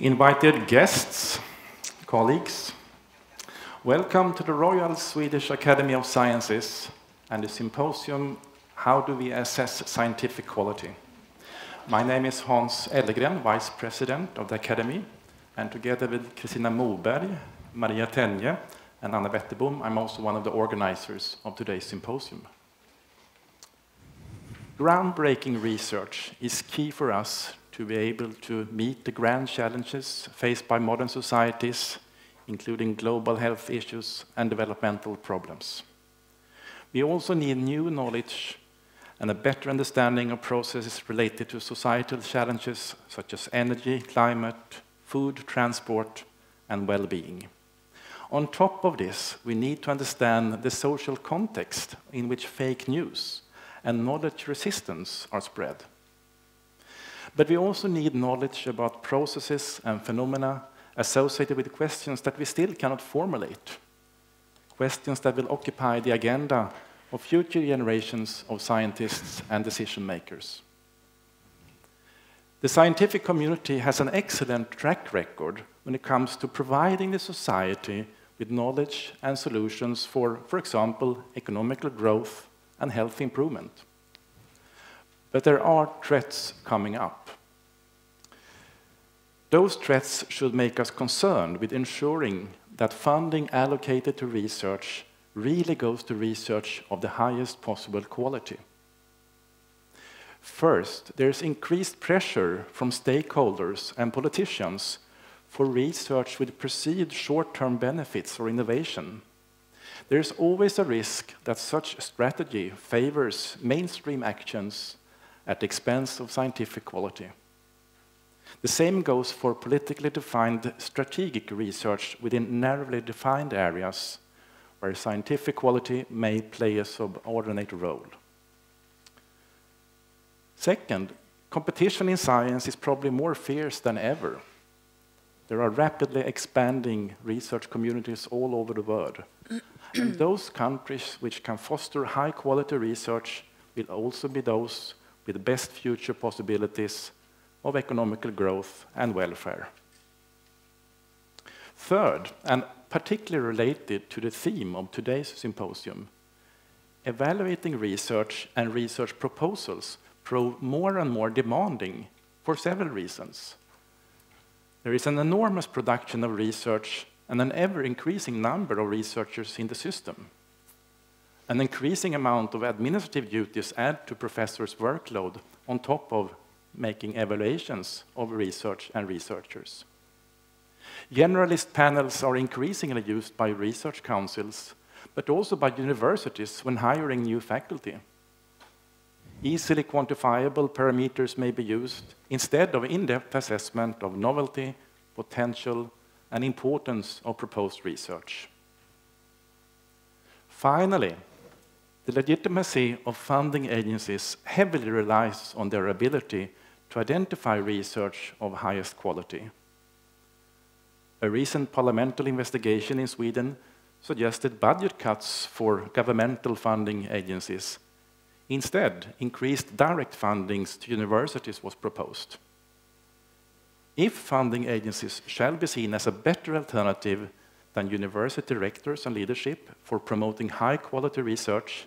Invited guests, colleagues, welcome to the Royal Swedish Academy of Sciences and the symposium, How Do We Assess Scientific Quality? My name is Ellegren, Vice President of the Academy, and together with Kristina Moberg, Maria Tenje, and Anna Wetterbom, I'm also one of the organizers of today's symposium. Groundbreaking research is key for us to be able to meet the grand challenges faced by modern societies, including global health issues and developmental problems. We also need new knowledge and a better understanding of processes related to societal challenges such as energy, climate, food, transport, and well-being. On top of this, we need to understand the social context in which fake news and knowledge resistance are spread. But we also need knowledge about processes and phenomena associated with questions that we still cannot formulate, questions that will occupy the agenda of future generations of scientists and decision makers. The scientific community has an excellent track record when it comes to providing the society with knowledge and solutions for example, economical growth and health improvement. But there are threats coming up. Those threats should make us concerned with ensuring that funding allocated to research really goes to research of the highest possible quality. First, there is increased pressure from stakeholders and politicians for research with perceived short-term benefits or innovation. There is always a risk that such strategy favors mainstream actions at the expense of scientific quality. The same goes for politically defined strategic research within narrowly defined areas where scientific quality may play a subordinate role. Second, competition in science is probably more fierce than ever. There are rapidly expanding research communities all over the world. And those countries which can foster high-quality research will also be those with the best future possibilities of economical growth and welfare. Third, and particularly related to the theme of today's symposium, evaluating research and research proposals prove more and more demanding for several reasons. There is an enormous production of research and an ever-increasing number of researchers in the system. An increasing amount of administrative duties add to professors' workload on top of making evaluations of research and researchers. Generalist panels are increasingly used by research councils, but also by universities when hiring new faculty. Easily quantifiable parameters may be used instead of in-depth assessment of novelty, potential, and importance of proposed research. Finally, the legitimacy of funding agencies heavily relies on their ability to identify research of highest quality. A recent parliamentary investigation in Sweden suggested budget cuts for governmental funding agencies. Instead, increased direct fundings to universities was proposed. If funding agencies shall be seen as a better alternative than university rectors and leadership for promoting high-quality research,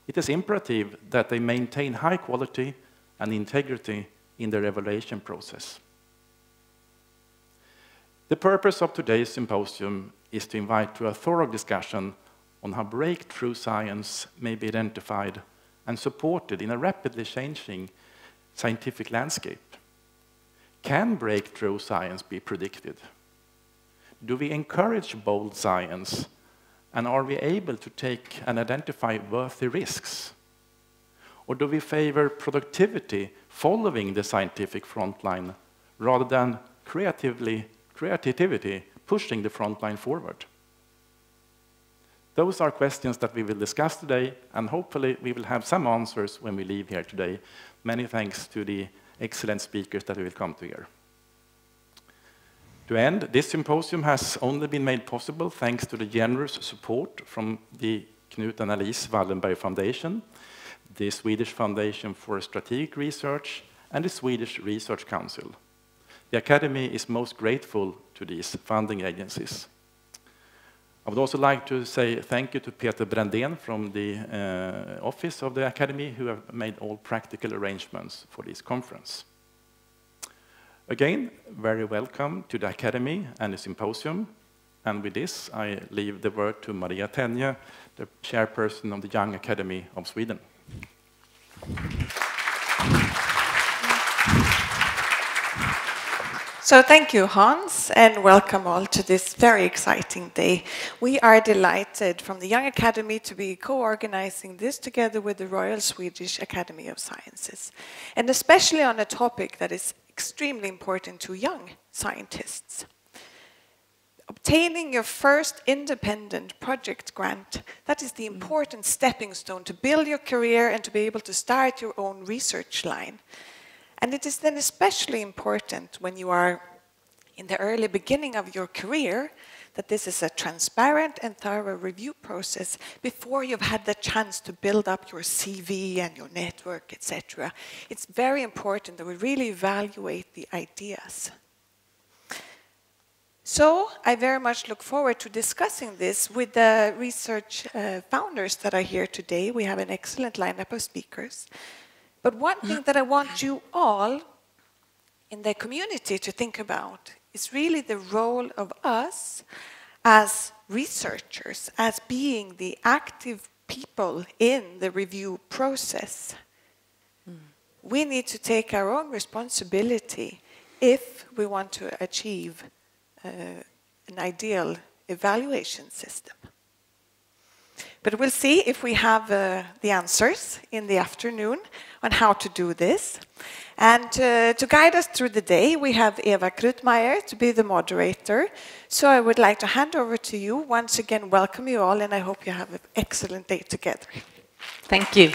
it is imperative that they maintain high quality and integrity in their evaluation process. The purpose of today's symposium is to invite to a thorough discussion on how breakthrough science may be identified and supported in a rapidly changing scientific landscape. Can breakthrough science be predicted? Do we encourage bold science? And are we able to take and identify worthy risks? Or do we favor productivity following the scientific frontline rather than creativity pushing the frontline forward? Those are questions that we will discuss today, and hopefully we will have some answers when we leave here today. Many thanks to the excellent speakers that will come to here. To end, this symposium has only been made possible thanks to the generous support from the Knut and Alice Wallenberg Foundation, the Swedish Foundation for Strategic Research, and the Swedish Research Council. The Academy is most grateful to these funding agencies. I would also like to say thank you to Peter Brandén from the office of the Academy, who have made all practical arrangements for this conference. Again, very welcome to the Academy and the symposium. And with this, I leave the word to Maria Tenje, the chairperson of the Young Academy of Sweden. So thank you, Hans, and welcome all to this very exciting day. We are delighted from the Young Academy to be co-organizing this together with the Royal Swedish Academy of Sciences, and especially on a topic that is extremely important to young scientists. Obtaining your first independent project grant, that is the important stepping stone to build your career and to be able to start your own research line. And it is then especially important when you are in the early beginning of your career that this is a transparent and thorough review process before you've had the chance to build up your CV and your network, etc. It's very important that we really evaluate the ideas. So I very much look forward to discussing this with the research founders that are here today. We have an excellent lineup of speakers. But one thing that I want you all in the community to think about is really the role of us as researchers, as being the active people in the review process. We need to take our own responsibility if we want to achieve an ideal evaluation system. But we'll see if we have the answers in the afternoon on how to do this. And to guide us through the day, we have Eva Krutmeier to be the moderator. So I would like to hand over to you. Once again, welcome you all, and I hope you have an excellent day together. Thank you.